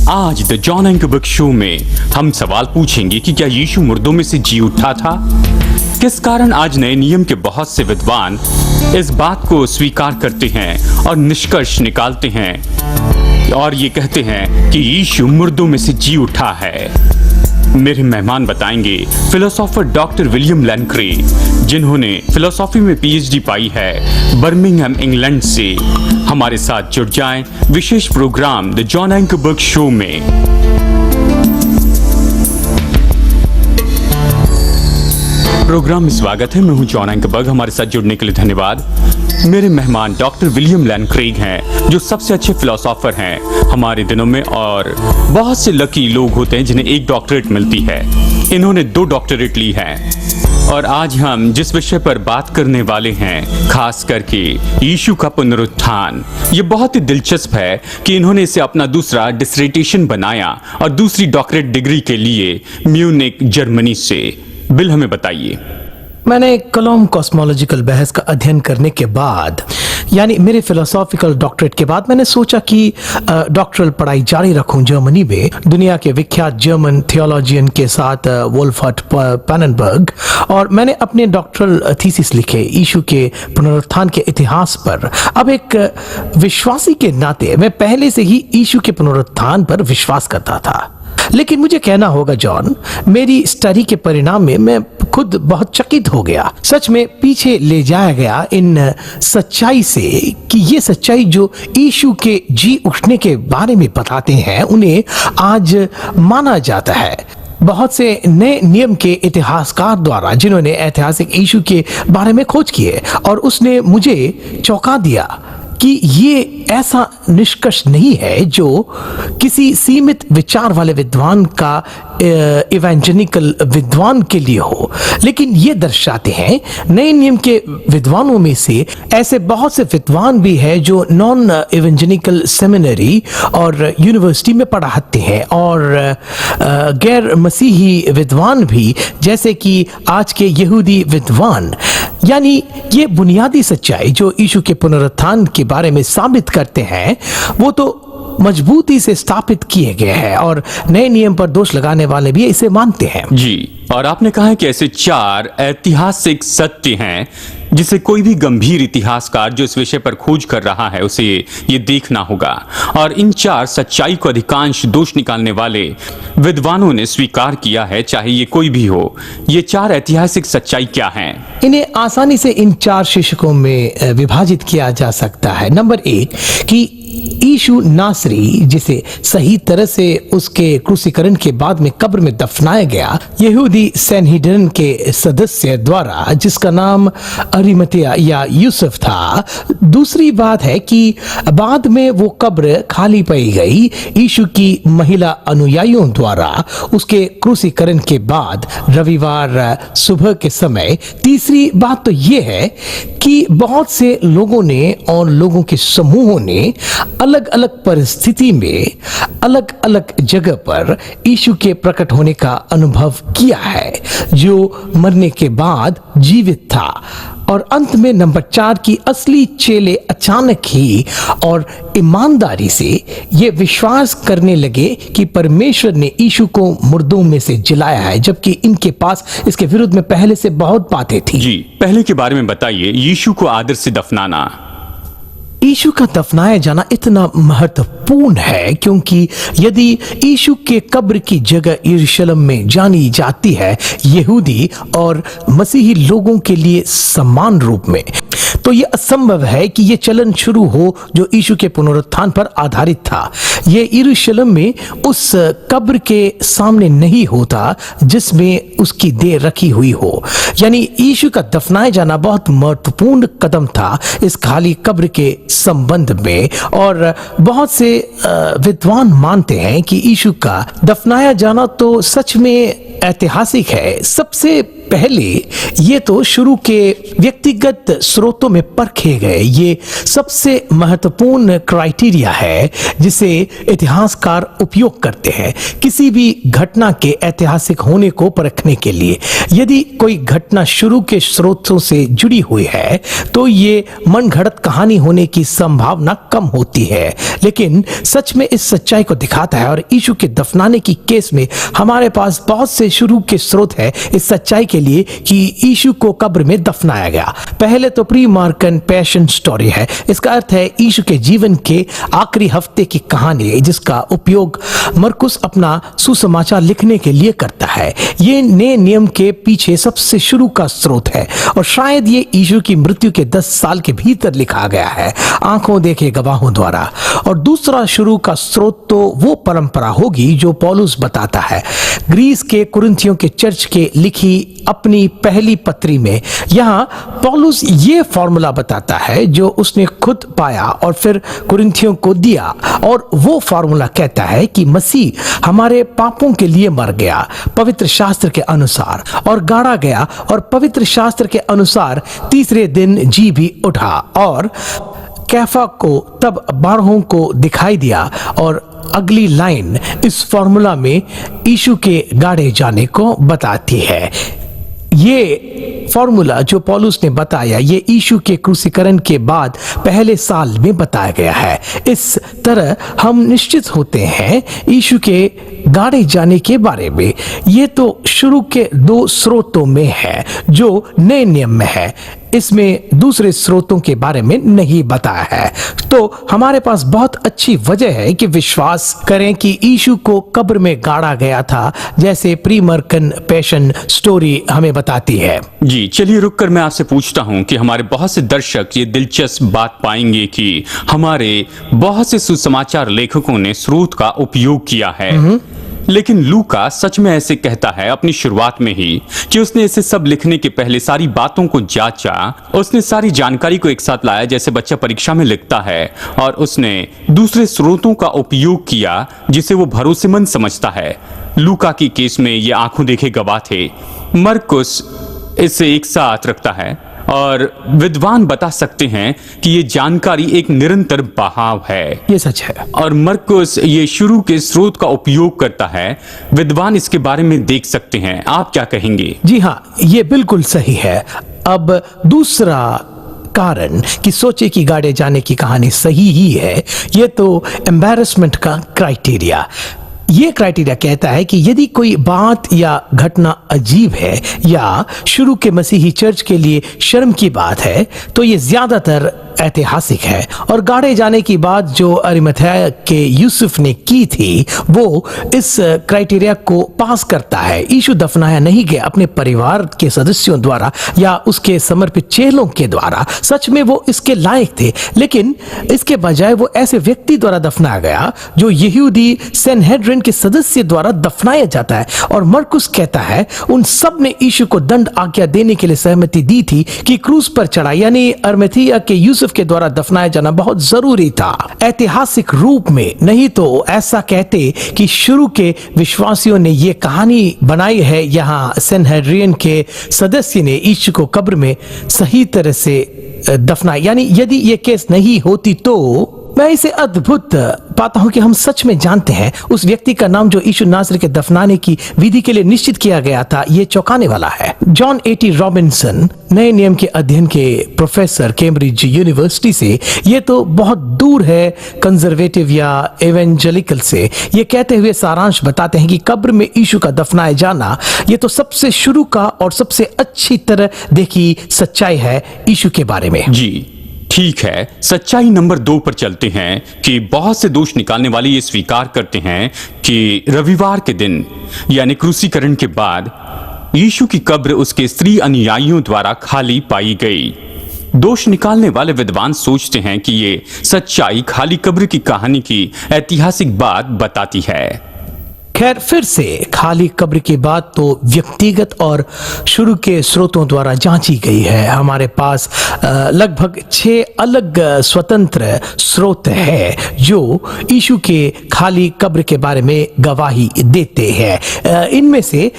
आज the John anchor book show में हम सवाल पूछेंगे कि क्या यीशु मुर्दों में से जी उठा था? किस कारण आज नए नियम के बहुत से विद्वान इस बात को स्वीकार करते हैं और निष्कर्ष निकालते हैं और ये कहते हैं कि यीशु मुर्दों में से जी उठा है। मेरे मेहमान बताएंगे फिलोसोफर डॉक्टर विलियम लेन क्रे, जिन्होंने फिलोसॉफी में पीएचडी पाई है बर्मिंघम इंग्लैंड से। हमारे साथ जुड़ जाएं विशेष program the John anchor book show में। प्रोग्राम में स्वागत है। मैं हूं जॉन एंकर। हमारे साथ जुड़ने के लिए धन्यवाद। मेरे मेहमान डॉक्टर विलियम लेन क्रेग हैं, जो सबसे अच्छे फिलोसोफर हैं हमारे दिनों में, और बहुत से लकी लोग होते हैं जिन्हें एक डॉक्टरेट मिलती है। इन्होंने 2 डॉक्टरेट ली हैं। और आज हम जिस विषय पर बात करने वाले हैं, खास करके यीशु का पुनरुत्थान, ये बहुत ही दिलचस्प है कि इन्होंने इसे अपना दूसरा डिसर्टेशन बनाया और दूसरी डॉक्टरेट डिग्री के लिए म्यूनिक जर्मनी से। बिल, हमें बताइए। मैंने कलम कॉस्मोलॉजिकल बहस का अध्ययन करने के बाद, यानी मेरे फिलोसॉफिकल डॉक्टरेट के बाद, मैंने सोचा कि डॉक्टरल पढ़ाई जारी रखूं जर्मनी में दुनिया के विख्यात जर्मन थियोलॉजियन के साथ वोल्फहर्ट पैननबर्ग। और मैंने अपने डॉक्टरल थीसिस लिखे यीशु के पुनरुत्थान के इतिहास पर। अब एक विश्वासी के नाते मैं पहले से ही यीशु के पुनरुत्थान पर विश्वास करता था, लेकिन मुझे कहना होगा जॉन, मेरी स्टडी के परिणाम में मैं खुद बहुत चकित हो गया। सच में पीछे ले जाया गया इन सच्चाई से कि ये सच्चाई जो यीशु के जी उठने के बारे में बताते हैं, उन्हें आज माना जाता है। बहुत से नए नियम के इतिहासकार द्वारा, जिन्होंने ऐतिहासिक यीशु के बारे में खोज किए, और उसने मुझे चौंका दिया कि ये ऐसा निष्कर्ष नहीं है जो किसी सीमित विचार वाले विद्वान का इवेंजेलिकल विद्वान के लिए हो, लेकिन ये दर्शाते हैं नए नियम के विद्वानों में से ऐसे बहुत से विद्वान भी हैं जो नॉन इवेंजेलिकल सेमिनरी और यूनिवर्सिटी में पढ़ाते हैं, और गैर मसीही विद्वान भी, जैसे कि आज के यहूदी विद्वान। यानी ये बुनियादी सच्चाई जो यीशु के पुनरुत्थान के बारे में साबित करते हैं, वो तो मजबूती से स्थापित किए गए हैं, और नए नियम पर दोष लगाने वाले भी इसे मानते हैं। जी, और आपने कहा है कि ऐसे 4 ऐतिहासिक सत्य हैं जिसे कोई भी गंभीर इतिहासकार जो इस विषय पर खोज कर रहा है उसे ये देखना होगा, और इन 4 सच्चाई को अधिकांश दोष निकालने वाले विद्वानों ने स्वीकार किया है, चाहे ये कोई भी हो। ये 4 ऐतिहासिक सच्चाई क्या हैं? इन्हें आसानी से इन 4 शीर्षकों में विभाजित किया जा सकता है। नंबर 1 कि यीशु नासरी, जिसे सही तरह से उसके क्रूसीकरण के बाद में कब्र में दफनाया गया यहूदी सैनहेड्रिन के सदस्य द्वारा, जिसका नाम अरिमतिया या यूसुफ था। दूसरी बात है कि बाद में वो कब्र खाली पाई गई यीशु की महिला अनुयायियों द्वारा उसके क्रूसीकरण के बाद रविवार सुबह के समय। तीसरी बात तो ये है कि बहुत से लोगों ने और लोगों के समूहों ने अलग अलग परिस्थिति में अलग अलग जगह पर यीशु के प्रकट होने का अनुभव किया है, जो मरने के बाद जीवित था। और अंत में नंबर 4 की असली चेले अचानक ही और ईमानदारी से ये विश्वास करने लगे कि परमेश्वर ने यीशु को मुर्दों में से जिलाया है, जबकि इनके पास इसके विरुद्ध में पहले से बहुत बातें थी। जी, पहले के बारे में बताइए। यीशु को आदर से दफनाना। यीशु का दफनाया जाना इतना महत्वपूर्ण है क्योंकि यदि यीशु के कब्र की जगह यरूशलेम में जानी जाती है यहूदी और मसीही लोगों के लिए समान रूप में, तो यह असंभव है कि यह चलन शुरू हो जो यीशु के पुनरुत्थान पर आधारित था। यह यरूशलेम में उस कब्र के सामने नहीं होता जिसमें उसकी देह रखी हुई हो। यानी यीशु का दफनाया जाना बहुत महत्वपूर्ण कदम था इस खाली कब्र के संबंध में। और बहुत से विद्वान मानते हैं कि यीशु का दफनाया जाना तो सच में ऐतिहासिक है। सबसे पहले ये तो शुरू के व्यक्तिगत स्रोतों में परखे गए ये सबसे महत्वपूर्ण क्राइटेरिया है जिसे इतिहासकार उपयोग करते हैं किसी भी घटना के ऐतिहासिक होने को परखने के लिए। यदि कोई घटना शुरू के स्रोतों से जुड़ी हुई है तो ये मनगढ़ंत कहानी होने की संभावना कम होती है, लेकिन सच में इस सच्चाई को दिखाता है। और यीशु के दफनाने की केस में हमारे पास बहुत से शुरू के स्रोत है इस सच्चाई के लिए कि यीशु को कब्र में दफनाया गया। पहले तो प्री मार्कन पैशन स्टोरी है, इसका अर्थ है यीशु के जीवन के आखिरी हफ्ते की कहानी जिसका उपयोग मरकुस अपना सुसमाचार लिखने के लिए करता है। ये नए नियम के पीछे सबसे शुरू का स्रोत है और शायद ये यीशु की मृत्यु के 10 साल के भीतर लिखा गया है आंखों देखे गवाहों द्वारा। और दूसरा शुरू का स्रोत तो वो परंपरा होगी जो पौलुस बताता है ग्रीस के कुरिन्थियों के चर्च के लिखी अपनी पहली पत्री में। यहाँ पौलुस ये फॉर्मूला बताता है जो उसने खुद पाया और फिर कुरिन्थियों को दिया, और वो फॉर्मूला कहता है कि मसीह हमारे पापों के लिए मर गया पवित्र शास्त्र के अनुसार और गाड़ा गया और पवित्र शास्त्र के अनुसार तीसरे दिन जी भी उठा और कैफा को तब 12 को दिखाई दिया। और अगली लाइन इस फॉर्मूला में यीशु के गाड़े जाने को बताती है। ये फॉर्मूला जो पौलुस ने बताया ये यीशु के क्रूसीकरण के बाद पहले साल में बताया गया है। इस तरह हम निश्चित होते हैं यीशु के गाड़े जाने के बारे में। ये तो शुरू के 2 स्रोतों में है जो नए नियम में है, इसमें दूसरे स्रोतों के बारे में नहीं बताया है। तो हमारे पास बहुत अच्छी वजह है कि विश्वास करें कि यीशु को कब्र में गाड़ा गया था जैसे प्री मार्कन पैशन स्टोरी हमें बताती है। जी चलिए रुककर मैं आपसे पूछता हूं कि हमारे बहुत से दर्शक ये दिलचस्प बात पाएंगे कि हमारे बहुत से सुसमाचार लेखकों ने स्रोत का उपयोग किया है, लेकिन लूका सच में ऐसे कहता है अपनी शुरुआत में ही कि उसने इसे सब लिखने के पहले सारी बातों को जांचा, उसने सारी जानकारी को एक साथ लाया जैसे बच्चा परीक्षा में लिखता है, और उसने दूसरे स्रोतों का उपयोग किया जिसे वो भरोसेमंद समझता है। लूका की केस में ये आंखों देखे गवाह थे। मरकुस इसे एक साथ रखता है और विद्वान बता सकते हैं कि ये जानकारी एक निरंतर बहाव है। ये सच है। और मरकुस ये शुरू के स्रोत का उपयोग करता है। विद्वान इसके बारे में देख सकते हैं। आप क्या कहेंगे? जी हाँ, ये बिल्कुल सही है। अब दूसरा कारण कि सोचे कि गाड़े जाने की कहानी सही ही है, ये तो एम्बैरेसमेंट का क्राइटेरिया। ये क्राइटेरिया कहता है कि यदि कोई बात या घटना अजीब है या शुरू के मसीही चर्च के लिए शर्म की बात है तो ये ज्यादातर ऐतिहासिक है। और गाड़े जाने की बात जो अरिमथाया के यूसुफ ने की थी वो इस क्राइटेरिया को पास करता है। यीशु दफनाया नहीं गया अपने परिवार के सदस्यों द्वारा या उसके समर्पित चेलों के द्वारा, सच में वो इसके लायक थे, लेकिन इसके बजाय वो ऐसे व्यक्ति द्वारा दफनाया गया जो यहूदी सैनहेड्रिन के सदस्य द्वारा दफनाया जाता है। और मरकुस कहता है उन सब ने यीशु को दंड आज्ञा देने के लिए सहमति दी थी कि क्रूस पर चढ़ा, यानी अरिमथाया के यूसुफ के द्वारा दफनाया जाना बहुत जरूरी था ऐतिहासिक रूप में। नहीं तो ऐसा कहते कि शुरू के विश्वासियों ने यह कहानी बनाई है। यहाँ सैनहेड्रिन के सदस्य ने यीशु को कब्र में सही तरह से दफनाया, यानी यदि यह केस नहीं होती तो मैं इसे अद्भुत पाता हूं कि हम सच में जानते हैं उस व्यक्ति का नाम जो यीशु नासरी के दफनाने की विधि के लिए निश्चित किया गया था। यह चौंकाने वाला है। जॉन ए.टी. रॉबिन्सन नए नियम के अध्ययन के प्रोफेसर कैम्ब्रिज यूनिवर्सिटी से, ये तो बहुत दूर है कंजर्वेटिव या एवेंजेलिकल से, ये कहते हुए सारांश बताते हैं कि कब्र में यीशु का दफनाया जाना ये तो सबसे शुरू का और सबसे अच्छी तरह देखी सच्चाई है यीशु के बारे में। जी ठीक है, सच्चाई नंबर 2 पर चलते हैं कि बहुत से दोष निकालने वाले ये स्वीकार करते हैं कि रविवार के दिन यानी क्रूसीकरण के बाद यीशु की कब्र उसके स्त्री अनुयायियों द्वारा खाली पाई गई। दोष निकालने वाले विद्वान सोचते हैं कि ये सच्चाई खाली कब्र की कहानी की ऐतिहासिक बात बताती है। खैर, फिर से खाली कब्र की बात तो व्यक्तिगत और शुरू के स्रोतों द्वारा जांची गई है। हमारे पास लगभग 6 अलग स्वतंत्र स्रोत है जो यीशु के खाली कब्र के बारे में गवाही देते हैं। इनमें से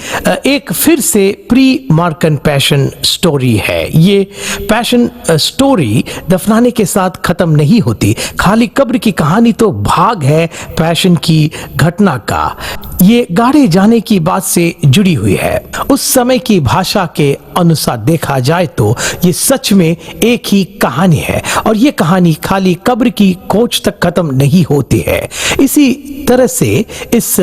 एक फिर से प्री मार्कन पैशन स्टोरी है। ये पैशन स्टोरी दफनाने के साथ खत्म नहीं होती। खाली कब्र की कहानी तो भाग है पैशन की घटना का। ये गाड़े जाने की बात से जुड़ी हुई है। उस समय की भाषा के अनुसार देखा जाए तो ये सच में एक ही कहानी है और ये कहानी खाली कब्र की खोज तक खत्म नहीं होती है। इसी तरह से इस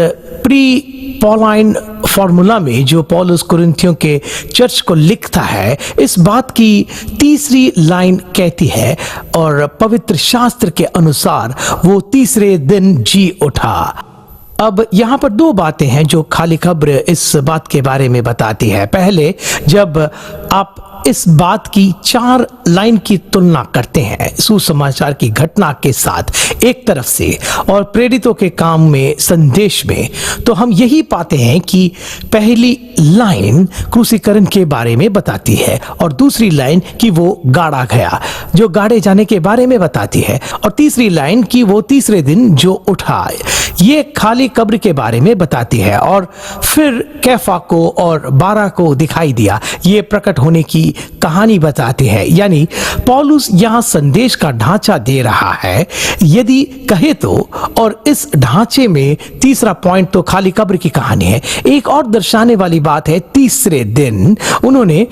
प्री पॉलाइन फॉर्मूला में जो पौलुस कुरिन्थियों के चर्च को लिखता है, इस बात की तीसरी लाइन कहती है, और पवित्र शास्त्र के अनुसार वो तीसरे दिन जी उठा। अब यहाँ पर दो बातें हैं जो खाली कब्र इस बात के बारे में बताती है। पहले, जब आप इस बात की 4 लाइन की तुलना करते हैं सुसमाचार की घटना के साथ एक तरफ से और प्रेरितों के काम में संदेश में, तो हम यही पाते हैं कि पहली लाइन क्रूसीकरण के बारे में बताती है और दूसरी लाइन कि वो गाड़ा गया, जो गाड़े जाने के बारे में बताती है, और तीसरी लाइन कि वो तीसरे दिन जो उठा, ये खाली कब्र के बारे में बताती है। और फिर कैफा को और 12 को दिखाई दिया, ये प्रकट होने की कहानी बताती है। यानी पौलुस यहां संदेश का ढांचा दे रहा है यदि कहे तो, और इस ढांचे में तीसरा पॉइंट तो खाली कब्र की कहानी है। एक और दर्शाने वाली बात है तीसरे दिन। उन्होंने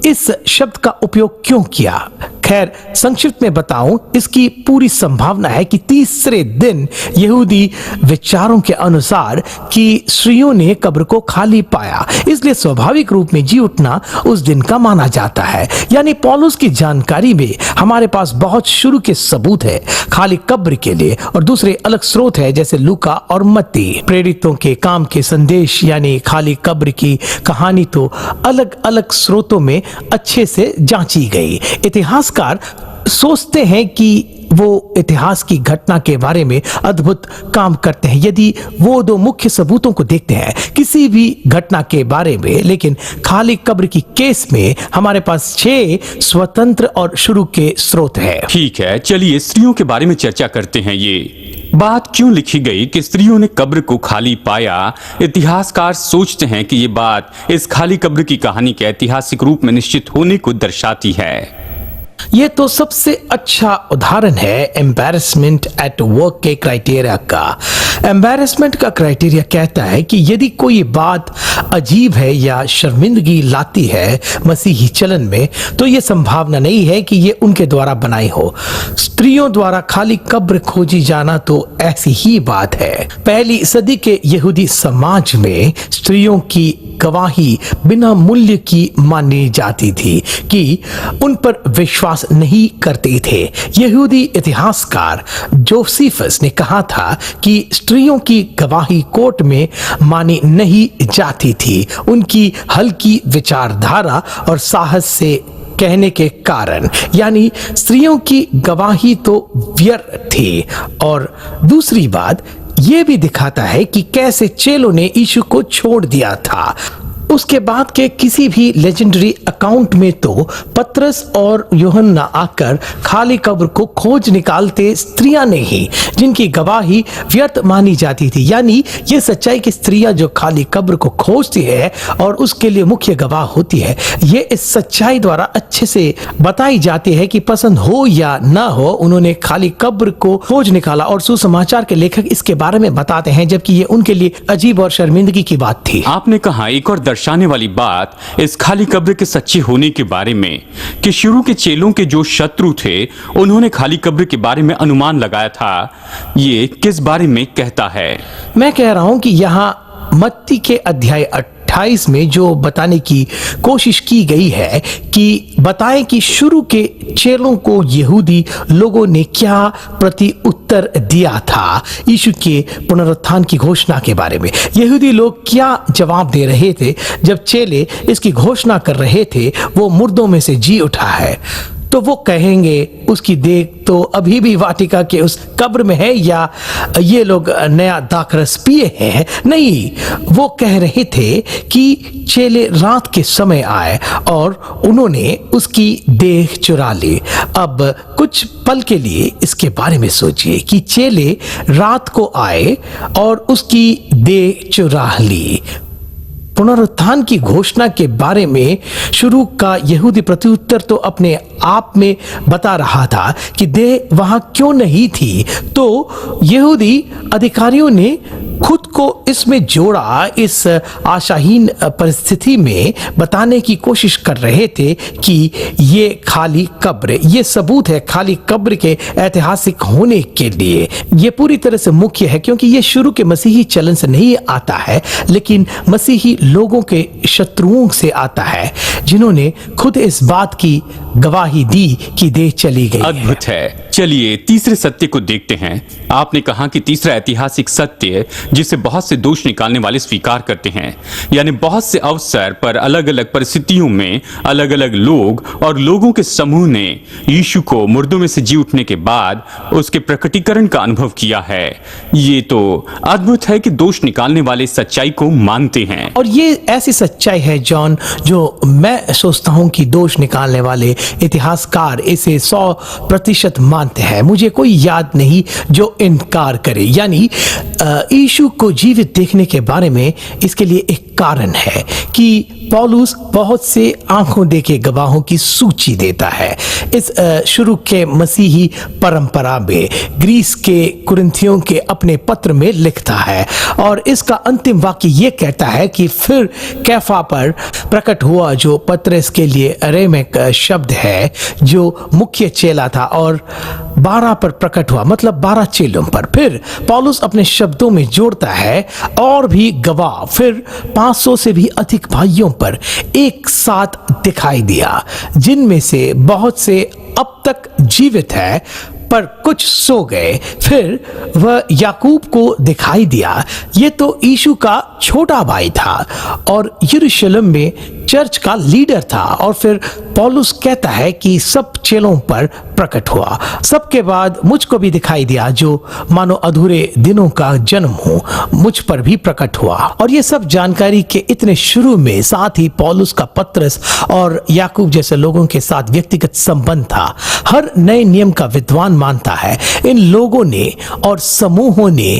इस शब्द का उपयोग क्यों किया? खैर, संक्षिप्त में बताऊं, इसकी पूरी संभावना है कि तीसरे दिन यहूदी विचारों के अनुसार कि स्त्रियों ने कब्र को खाली पाया, इसलिए स्वाभाविक रूप में जी उठना उस दिन का माना जाता है। यानी पौलुस की जानकारी में हमारे पास बहुत शुरू के सबूत है खाली कब्र के लिए, और दूसरे अलग स्रोत है जैसे लूका और मत्ती। प्रेरितों के काम के संदेश यानी खाली कब्र की कहानी तो अलग अलग स्रोतों में अच्छे से जांची गई। इतिहासकार सोचते हैं कि वो इतिहास की घटना के बारे में अद्भुत काम करते हैं यदि वो दो मुख्य सबूतों को देखते हैं किसी भी घटना के बारे में, लेकिन खाली कब्र की केस में हमारे पास 6 स्वतंत्र और शुरू के स्रोत हैं। ठीक है, चलिए स्त्रियों के बारे में चर्चा करते हैं। ये बात क्यों लिखी गई कि स्त्रियों ने कब्र को खाली पाया? इतिहासकार सोचते हैं कि ये बात इस खाली कब्र की कहानी के ऐतिहासिक रूप में निश्चित होने को दर्शाती है। ये तो सबसे अच्छा उदाहरण है एम्बैरेसमेंट एट वर्क के क्राइटेरिया का। एम्बैरेसमेंट का क्राइटेरिया कहता है कि यदि कोई बात अजीब है या शर्मिंदगी लाती है मसीही चलन में, तो ये संभावना नहीं है कि ये उनके द्वारा बनाई हो। स्त्रियों द्वारा खाली कब्र खोजी जाना तो ऐसी ही बात है। पहली सदी के यहूदी समाज में स्त्रियों की गवाही बिना मूल्य की मानी जाती थी कि उन पर विश्वास नहीं करते थे। यहूदी इतिहासकार जोसेफस ने कहा था कि स्त्रियों की गवाही कोर्ट में मानी नहीं जाती थी, उनकी हल्की विचारधारा और साहस से कहने के कारण। यानी स्त्रियों की गवाही तो व्यर्थ थी। और दूसरी बात यह भी दिखाता है कि कैसे चेलों ने यीशु को छोड़ दिया था। उसके बाद के किसी भी लेजेंडरी अकाउंट में तो पतरस और यूहन्ना आकर खाली कब्र को खोज निकालते स्त्रियां नहीं, जिनकी गवाही व्यर्थ मानी जाती थी। यानी ये सच्चाई कि स्त्रियां जो खाली कब्र को खोजती है और उसके लिए मुख्य गवाह होती है, ये इस सच्चाई द्वारा अच्छे से बताई जाती है कि पसंद हो या ना हो, उन्होंने खाली कब्र को खोज निकाला। और सुसमाचार के लेखक इसके बारे में बताते हैं, जबकि ये उनके लिए अजीब और शर्मिंदगी की बात थी। आपने कहा एक और दर्शाने वाली बात इस खाली कब्र के सच्चे होने के बारे में कि शुरू के चेलों के जो शत्रु थे उन्होंने खाली कब्र के बारे में अनुमान लगाया था। ये किस बारे में कहता है? मैं कह रहा हूं कि यहाँ मत्ती के अध्याय 28 में जो बताने की कोशिश की गई है कि बताएं कि शुरू के चेलों को यहूदी लोगों ने क्या प्रति उत्तर दिया था यीशु के पुनरुत्थान की घोषणा के बारे में। यहूदी लोग क्या जवाब दे रहे थे जब चेले इसकी घोषणा कर रहे थे वो मुर्दों में से जी उठा है। तो वो कहेंगे उसकी देह तो अभी भी वाटिका के उस कब्र में है, या ये लोग नया दाखरस पिए हैं? नहीं, वो कह रहे थे कि चेले रात के समय आए और उन्होंने उसकी देह चुरा ली। अब कुछ पल के लिए इसके बारे में सोचिए कि चेले रात को आए और उसकी देह चुरा ली। पुनरुत्थान की घोषणा के बारे में शुरू का यहूदी प्रत्युत्तर तो अपने आप में बता रहा था कि देह वहां क्यों नहीं थी, तो यहूदी अधिकारियों ने खुद को इसमें जोड़ा। इस आशाहीन परिस्थिति में बताने की कोशिश कर रहे थे कि ये खाली कब्र, ये सबूत है खाली कब्र के ऐतिहासिक होने के लिए। ये पूरी तरह से मुख्य है क्योंकि ये शुरू के मसीही चलन से नहीं आता है, लेकिन मसीही लोगों के शत्रुओं से आता है जिन्होंने खुद इस बात की गवाही दी कि देह चली गई। अद्भुत है। चलिए तीसरे सत्य को देखते हैं। आपने कहा कि तीसरा ऐतिहासिक सत्य जिसे बहुत से दोष निकालने वाले स्वीकार करते हैं, यानी बहुत से अवसर पर अलग अलग परिस्थितियों में अलग अलग लोग और लोगों के समूह ने यीशु को मुर्दों में से जी उठने के बाद उसके प्रकटीकरण का अनुभव किया है। ये तो अद्भुत है कि दोष निकालने वाले सच्चाई को मानते हैं। और ये ऐसी सच्चाई है जॉन, जो मैं सोचता हूं कि दोष निकालने वाले इतिहासकार इसे 100% मानते हैं। मुझे कोई याद नहीं जो इनकार करे। यानी यीशु को जीवित देखने के बारे में इसके लिए एक कारण है कि पौलुस बहुत से आंखों देखे गवाहों की सूची देता है। इस शुरू के मसीही परंपरा में ग्रीस के कुरिन्थियों के अपने पत्र में लिखता है और इसका अंतिम वाक्य ये कहता है कि फिर कैफा पर प्रकट हुआ, जो पतरस के लिए अरेमिक शब्द है जो मुख्य चेला था, और 12 पर प्रकट हुआ, मतलब 12 चेलों पर। फिर पौलुस अपने शब्दों में जोड़ता है और भी गवाह, फिर 500 से भी अधिक भाइयों पर एक साथ दिखाई दिया, जिनमें से बहुत से अब तक जीवित है पर कुछ सो गए। फिर वह याकूब को दिखाई दिया। ये तो यीशु का छोटा भाई था और यरूशलेम में चर्च का लीडर था। और फिर पौलुस कहता है कि सब चेलों पर प्रकट हुआ। सबके बाद मुझको भी दिखाई दिया, जो मानो अधूरे दिनों का जन्म हो, मुझ पर भी प्रकट हुआ। और ये सब जानकारी के इतने शुरू में साथ ही पौलुस का पतरस और याकूब जैसे लोगों के साथ व्यक्तिगत संबंध था। हर नए नियम का विद्वान मानता है इन लोगों ने और समूहों ने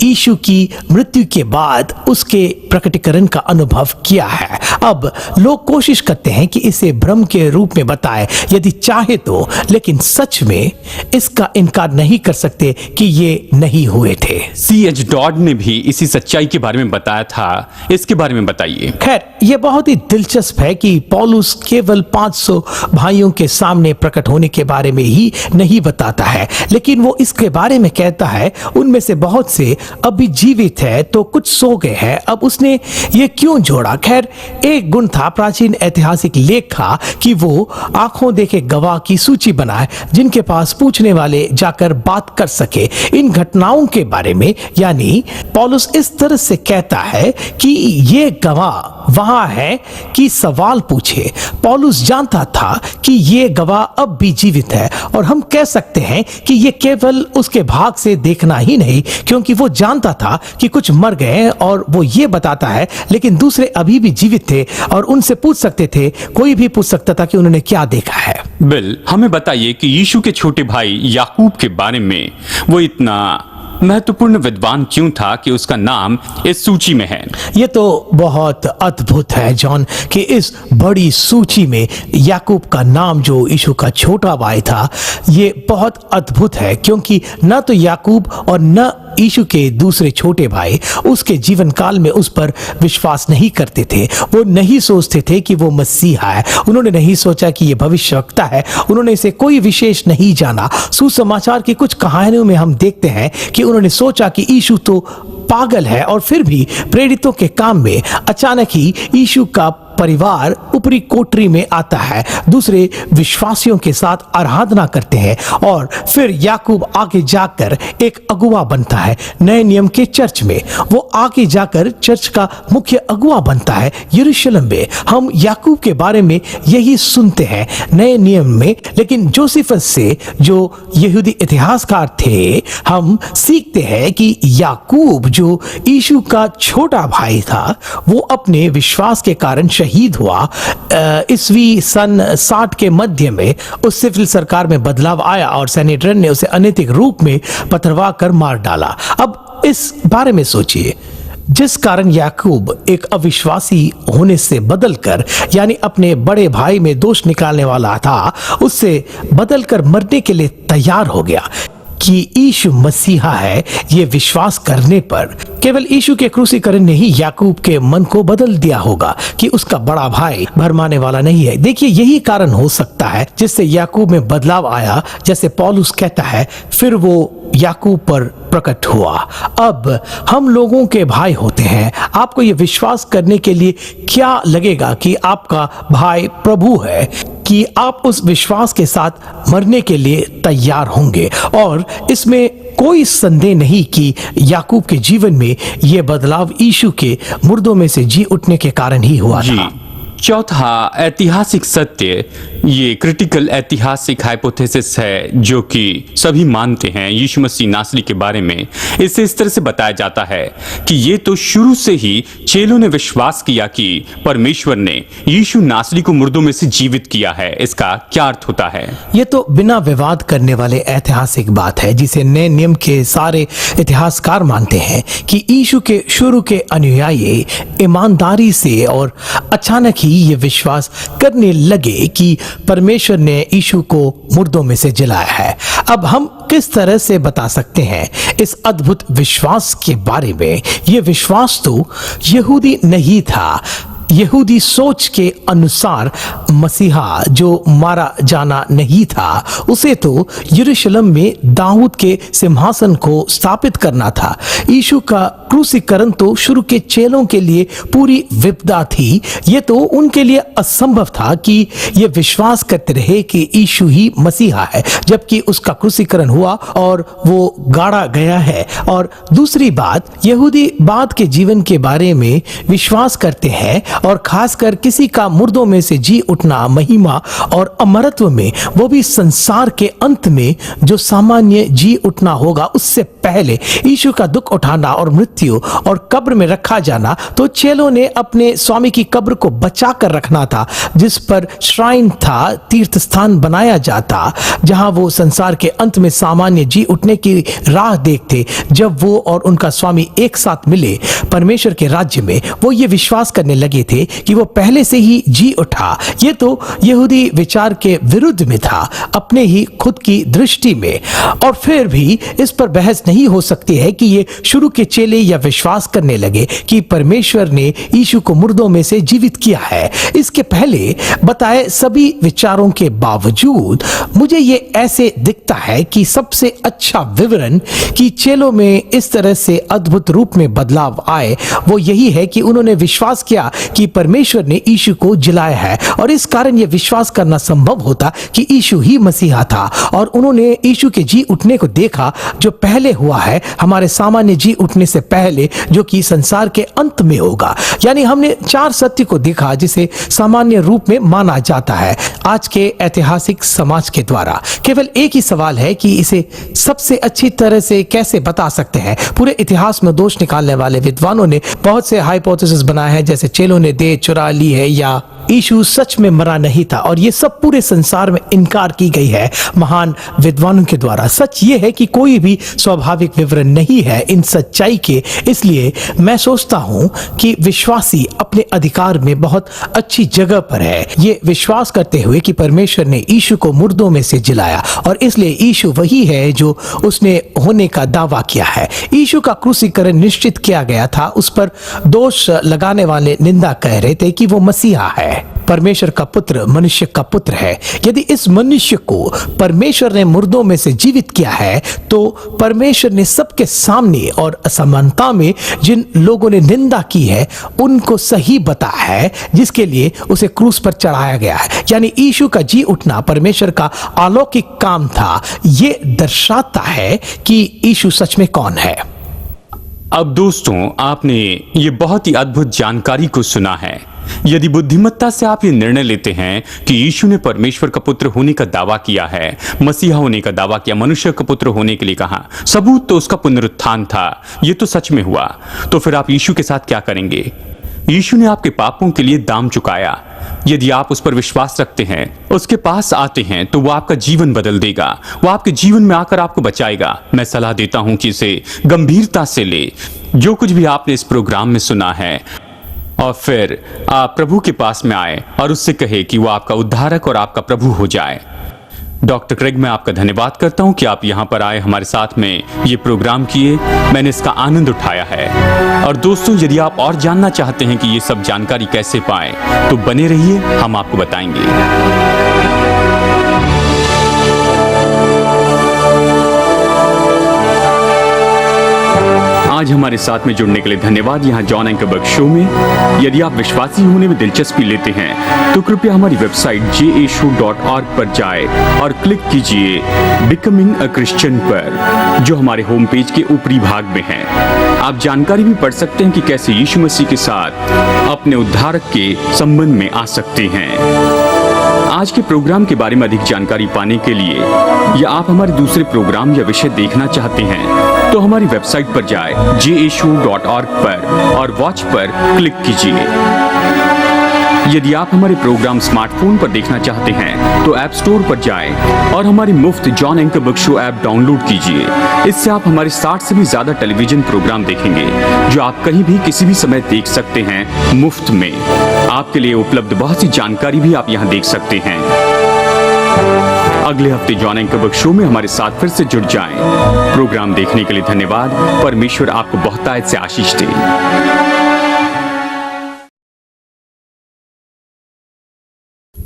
यीशु की मृत्यु के बाद उसके प्रकटीकरण का अनुभव किया है। अब लोग कोशिश करते हैं कि इसे भ्रम के रूप में बताएं यदि चाहे तो, लेकिन सच में इसका इनकार नहीं कर सकते कि ये नहीं हुए थे। C.H. डॉड ने भी इसी सच्चाई के बारे में बताया था। इसके बारे में बताइए। खैर, यह बहुत ही दिलचस्प है कि पौलुस केवल 500 भाइयों के सामने प्रकट होने के बारे में ही नहीं बताता है, लेकिन वो इसके बारे में कहता है उनमें से बहुत से अभी जीवित है तो कुछ सो गए हैं। अब उसने ये क्यों जोड़ा? खैर, एक गुण था प्राचीन ऐतिहासिक लेख का कि वो आंखों देखे गवाह की सूची बनाए जिनके पास पूछने वाले जाकर बात कर सके इन घटनाओं के बारे में। यानी पौलुस इस तरह से कहता है कि ये गवाह वहां है कि सवाल पूछे। पौलुस जानता था कि ये गवाह अब भी जीवित है और हम कह सकते हैं कि ये केवल उसके भाग से देखना ही नहीं, क्योंकि वो जानता था कि कुछ मर गए और वो ये बताता है, लेकिन दूसरे अभी भी जीवित थे और उनसे पूछ सकते थे, कोई भी पूछ सकता था कि उन्होंने क्या देखा है। बिल, हमें बताइए कि यीशु के छोटे भाई याकूब के बारे में वो इतना महत्वपूर्ण विद्वान क्यों था कि उसका नाम इस सूची में है? ये तो बहुत अद्भुत है जॉन कि इस बड़ी सूची में याकूब का नाम, जो यीशु का छोटा भाई था, ये बहुत अद्भुत है क्योंकि न तो याकूब और न यीशु के दूसरे छोटे भाई उसके जीवन काल में उस पर विश्वास नहीं करते थे। वो नहीं सोचते थे कि वो मसीहा है। उन्होंने नहीं सोचा कि ये भविष्यवक्ता है। उन्होंने इसे कोई विशेष नहीं जाना। सुसमाचार की कुछ कहानियों में हम देखते हैं कि उन्होंने सोचा कि यीशु तो पागल है और फिर भी प्रेरितों के काम में अचानक ही यीशु का परिवार ऊपरी कोठरी में आता है, दूसरे विश्वासियों के साथ आराधना करते हैं और फिर याकूब आगे जाकर एक अगुवा बनता है नए नियम के चर्च में। वो आगे जाकर चर्च का मुख्य अगुवा बनता है यरूशलेम में। हम याकूब के बारे में यही सुनते हैं नए नियम में, लेकिन जोसेफस से जो यहूदी इतिहासकार थे हम सीखते हैं कि याकूब जो यीशु का छोटा भाई था वो अपने विश्वास के कारण शहीद हुआ। ईस्वी सन 60 के मध्य में उस सिविल सरकार में बदलाव आया और सेनेटरन ने उसे अनैतिक रूप में पथरवा कर मार डाला। अब इस बारे में सोचिए, जिस कारण याकूब एक अविश्वासी होने से बदलकर यानी अपने बड़े भाई में दोष निकालने वाला था, उससे बदलकर मरने के लिए तैयार हो गया कि यीशु मसीहा है। ये विश्वास करने पर केवल यीशु के क्रूसीकरण ने ही याकूब के मन को बदल दिया होगा कि उसका बड़ा भाई भरमाने वाला नहीं है। देखिए, यही कारण हो सकता है जिससे याकूब में बदलाव आया। जैसे पौलुस कहता है, फिर वो याकूब पर प्रकट हुआ। अब हम लोगों के भाई होते हैं। आपको ये विश्वास करने के लिए क्या लगेगा कि आपका भाई प्रभु है, कि आप उस विश्वास के साथ मरने के लिए तैयार होंगे। और इसमें कोई संदेह नहीं कि याकूब के जीवन में यह बदलाव यीशु के मुर्दों में से जी उठने के कारण ही हुआ था। चौथा ऐतिहासिक सत्य, ये क्रिटिकल ऐतिहासिक हाइपोथेसिस है जो कि सभी मानते हैं यीशु मसीह नासरी के बारे में। इसे इस तरह से बताया जाता है कि ये तो शुरू से ही चेलों ने विश्वास किया कि परमेश्वर ने यीशु नासरी को मुर्दों में से जीवित किया है। इसका क्या अर्थ होता है? ये तो बिना विवाद करने वाले ऐतिहासिक बात है जिसे नए नियम के सारे इतिहासकार मानते हैं कि यीशु के शुरू के अनुयायी ईमानदारी से और अचानक ही ये विश्वास करने लगे कि परमेश्वर ने यीशु को मुर्दों में से जिलाया है। अब हम किस तरह से बता सकते हैं इस अद्भुत विश्वास के बारे में? ये विश्वास तो यहूदी नहीं था। यहूदी सोच के अनुसार मसीहा जो मारा जाना नहीं था, उसे तो यरूशलेम में दाऊद के सिंहासन को स्थापित करना था। यीशु का क्रूसीकरण तो शुरू के चेलों के लिए पूरी विपदा थी। ये तो उनके लिए असंभव था कि ये विश्वास करते रहे कि यीशु ही मसीहा है, जबकि उसका क्रूसीकरण हुआ और वो गाड़ा गया है। और दूसरी बात, यहूदी बाद के जीवन के बारे में विश्वास करते हैं और खासकर किसी का मुर्दों में से जी उठना, महिमा और अमरत्व में, वो भी संसार के अंत में जो सामान्य जी उठना होगा उससे पहले यीशु का दुख उठाना और मृत्यु और कब्र में रखा जाना। तो चेलों ने अपने स्वामी की कब्र को बचा कर रखना था, जिस पर श्राइन था, तीर्थ स्थान बनाया जाता, जहां वो संसार के अंत में सामान्य जी उठने की राह देखते। जब वो और उनका स्वामी एक साथ मिले परमेश्वर के राज्य में, वो ये विश्वास करने लगे थे कि वो पहले से ही जी उठा। ये तो यहूदी विचार के विरुद्ध में था, अपने ही खुद की दृष्टि में। और फिर भी इस पर बहस नहीं हो सकती है कि ये शुरू के चेले या विश्वास करने लगे कि परमेश्वर ने यीशु को मुर्दों में से जीवित किया है। इसके पहले बताए सभी विचारों के बावजूद मुझे ये ऐसे दिखता है कि सबसे अच्छा विवरण कि चेलों में इस तरह से अद्भुत रूप में बदलाव आए वो यही है कि उन्होंने विश्वास किया कि परमेश्वर ने यीशु को जिलाया है, और इस कारण यह विश्वास करना संभव होता कि यीशु ही मसीहा था। और उन्होंने यीशु के जी उठने को देखा जो पहले हुआ है, हमारे सामान्य जी उठने से पहले, जो कि संसार के अंत में होगा। यानी हमने चार सत्य को देखा जिसे सामान्य रूप में माना जाता है आज के ऐतिहासिक समाज के द्वारा। केवल एक ही सवाल है कि इसे सबसे अच्छी तरह से कैसे बता सकते हैं। पूरे इतिहास में दोष निकालने वाले विद्वानों ने बहुत से हाइपोथेसिस बनाए हैं, जैसे चेलों ने देह चुरा ली है या यीशु सच में मरा नहीं था, और ये सब पूरे संसार में इनकार की गई है महान विद्वानों के द्वारा। सच ये है कि कोई भी स्वाभाविक विवरण नहीं है इन सच्चाई के। इसलिए मैं सोचता हूं कि विश्वासी अपने अधिकार में बहुत अच्छी जगह पर है, ये विश्वास करते हुए कि परमेश्वर ने यीशु को मुर्दों में से जिलाया, और इसलिए यीशु वही है जो उसने होने का दावा किया है। यीशु का क्रूसीकरण निश्चित किया गया था। उस पर दोष लगाने वाले निंदा कह रहे थे कि वो मसीहा है। परमेश्वर का पुत्र मनुष्य का पुत्र है। यदि इस मनुष्य को परमेश्वर ने मुर्दों में से जीवित किया है, तो परमेश्वर ने सबके सामने और असमानता में जिन लोगों ने निंदा की है उनको सही बताया है, जिसके लिए उसे क्रूस पर चढ़ाया गया है। यानी यीशु का जी उठना परमेश्वर का अलौकिक काम था। ये दर्शाता है कि यीशु सच में कौन है। अब दोस्तों, आपने ये बहुत ही अद्भुत जानकारी को सुना है। यदि बुद्धिमत्ता से आप ये निर्णय लेते हैं कि यीशु ने परमेश्वर का पुत्र होने का दावा किया है, मसीहा होने का दावा किया, मनुष्य का पुत्र होने के लिए कहा, सबूत तो उसका पुनरुत्थान था, ये तो सच में हुआ, तो फिर आप यीशु के साथ क्या करेंगे? यीशु ने आपके पापों के लिए दाम चुकाया। यदि आप उस पर विश्वास रखते हैं, उसके पास आते हैं, तो वो आपका जीवन बदल देगा। वो आपके जीवन में आकर आपको बचाएगा। मैं सलाह देता हूं कि इसे गंभीरता से ले, जो कुछ भी आपने इस प्रोग्राम में सुना है, और फिर आप प्रभु के पास में आए और उससे कहे कि वो आपका उद्धारक और आपका प्रभु हो जाए। डॉक्टर क्रेग, मैं आपका धन्यवाद करता हूं कि आप यहां पर आए, हमारे साथ में ये प्रोग्राम किए। मैंने इसका आनंद उठाया है। और दोस्तों, यदि आप और जानना चाहते हैं कि ये सब जानकारी कैसे पाएं, तो बने रहिए, हम आपको बताएंगे। आज हमारे साथ में जुड़ने के लिए धन्यवाद। यहाँ जॉन एंकरबर्ग शो में यदि आप विश्वासी होने में दिलचस्पी लेते हैं, तो कृपया हमारी वेबसाइट jashow.org पर जाए और क्लिक कीजिए बिकमिंग अ क्रिश्चियन पर, जो हमारे होम पेज के ऊपरी भाग में है। आप जानकारी भी पढ़ सकते हैं कि कैसे यीशु मसीह के साथ अपने उद्धारक के संबंध में आ सकते हैं। आज के प्रोग्राम के बारे में अधिक जानकारी पाने के लिए, या आप हमारे दूसरे प्रोग्राम या विषय देखना चाहते हैं, तो हमारी वेबसाइट पर जाए jashow.org पर और वॉच पर क्लिक कीजिए। यदि आप हमारे प्रोग्राम स्मार्टफोन पर देखना चाहते हैं, तो ऐप स्टोर पर जाएं और हमारी मुफ्त जॉन एंकरबर्ग शो ऐप डाउनलोड कीजिए। इससे आप हमारे 60 से भी ज्यादा टेलीविजन प्रोग्राम देखेंगे, जो आप कहीं भी किसी भी समय देख सकते हैं, मुफ्त में। आपके लिए उपलब्ध बहुत सी जानकारी भी आप यहाँ देख सकते हैं। अगले हफ्ते जॉन एंकरबर्ग शो में हमारे साथ फिर से जुड़ जाएं। प्रोग्राम देखने के लिए धन्यवाद। परमेश्वर आपको बहुतायत से आशीष दे।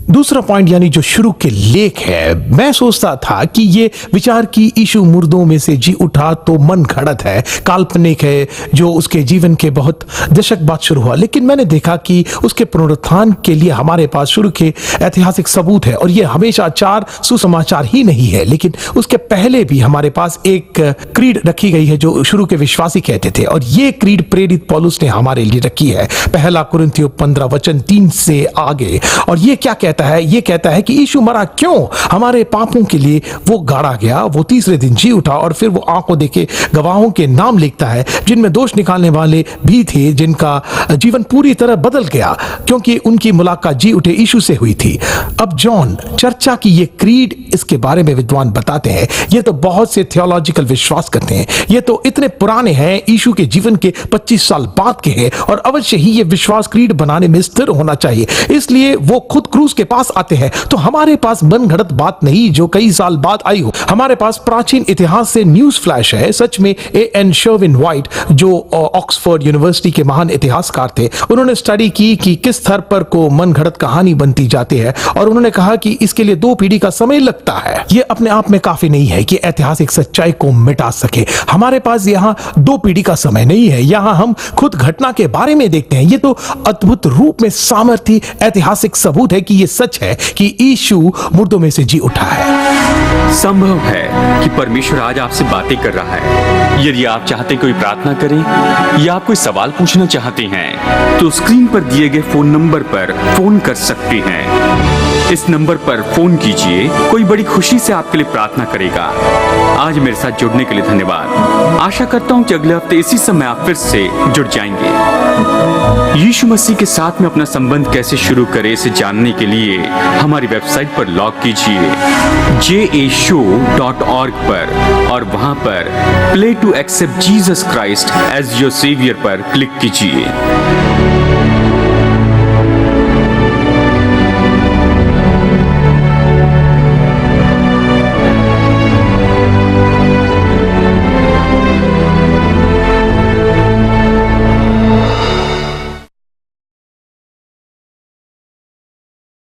दूसरा पॉइंट यानी जो शुरू के लेख है, मैं सोचता था कि ये विचार की यीशु मुर्दों में से जी उठा तो मन घड़त है, काल्पनिक है, जो उसके जीवन के बहुत दशक बाद शुरू हुआ। लेकिन मैंने देखा कि उसके पुनरुत्थान के लिए हमारे पास शुरू के ऐतिहासिक सबूत है, और ये हमेशा चार सुसमाचार ही नहीं है, लेकिन उसके पहले भी हमारे पास एक क्रीड रखी गई है जो शुरू के विश्वासी कहते थे, और ये क्रीड प्रेरित पौलुस ने हमारे लिए रखी है। पहला कुरिन्थियों 15:3 से आगे। और ये क्या कहता है? ये कहता है कि यीशु मरा क्यों? हमारे पापों के लिए वो गाड़ा गया, वो तीसरे दिन जी उठा, और फिर वो आंखों देखे गवाहों के नाम लिखता है, जिनमें दोष निकालने वाले भी थे, जिनका जीवन पूरी तरह बदल गया क्योंकि उनकी मुलाकात जी उठे यीशु से हुई थी। अब जॉन चर्चा की ये क्रीड, इसके बारे में विद्वान बताते हैं, ये तो बहुत से थियोलॉजिकल विश्वास करते हैं, ये तो इतने पुराने हैं, यीशु के जीवन के 25 साल बाद के हैं, और अवश्य ही ये विश्वास क्रीड बनाने में स्थिर होना चाहिए। इसलिए वो खुद क्रूस के पास आते हैं। तो हमारे पास मनगढ़ंत बात नहीं जो कई साल बाद आई हो। हमारे पास प्राचीन इतिहास से न्यूज फ्लैश है। सच में A.N. शर्विन व्हाइट, जो ऑक्सफोर्ड यूनिवर्सिटी के महान इतिहासकार थे, उन्होंने स्टडी की कि किस स्तर पर को मनगढ़ंत कहानी बनती जाती है, और उन्होंने कहा कि इसके लिए 2 पीढ़ी का समय लगता है। यह अपने आप में काफी नहीं है कि ऐतिहासिक सच्चाई को मिटा सके। हमारे पास यहाँ 2 पीढ़ी का समय नहीं है। यहाँ हम खुद घटना के बारे में देखते हैं। ये तो अद्भुत रूप में सामर्थ्य ऐतिहासिक सबूत है कि ये सच है कि यीशु मुर्दों में से जी उठा है। संभव है कि परमेश्वर आज आपसे बातें कर रहा है। यदि आप चाहते कोई प्रार्थना करें या आप कोई सवाल पूछना चाहते हैं, तो स्क्रीन पर दिए गए फोन नंबर पर फोन कर सकते हैं। इस नंबर पर फोन कीजिए, कोई बड़ी खुशी से आपके लिए प्रार्थना करेगा। आज मेरे साथ जुड़ने के लिए धन्यवाद। आशा करता हूं कि अगले हफ्ते इसी समय आप फिर से जुड़ जाएंगे। यीशु मसीह के साथ में अपना संबंध कैसे शुरू करें, इसे जानने के लिए हमारी वेबसाइट पर लॉग कीजिए jashow.org पर, और वहां पर play to accept Jesus Christ as your saviour पर क्लिक कीजिए।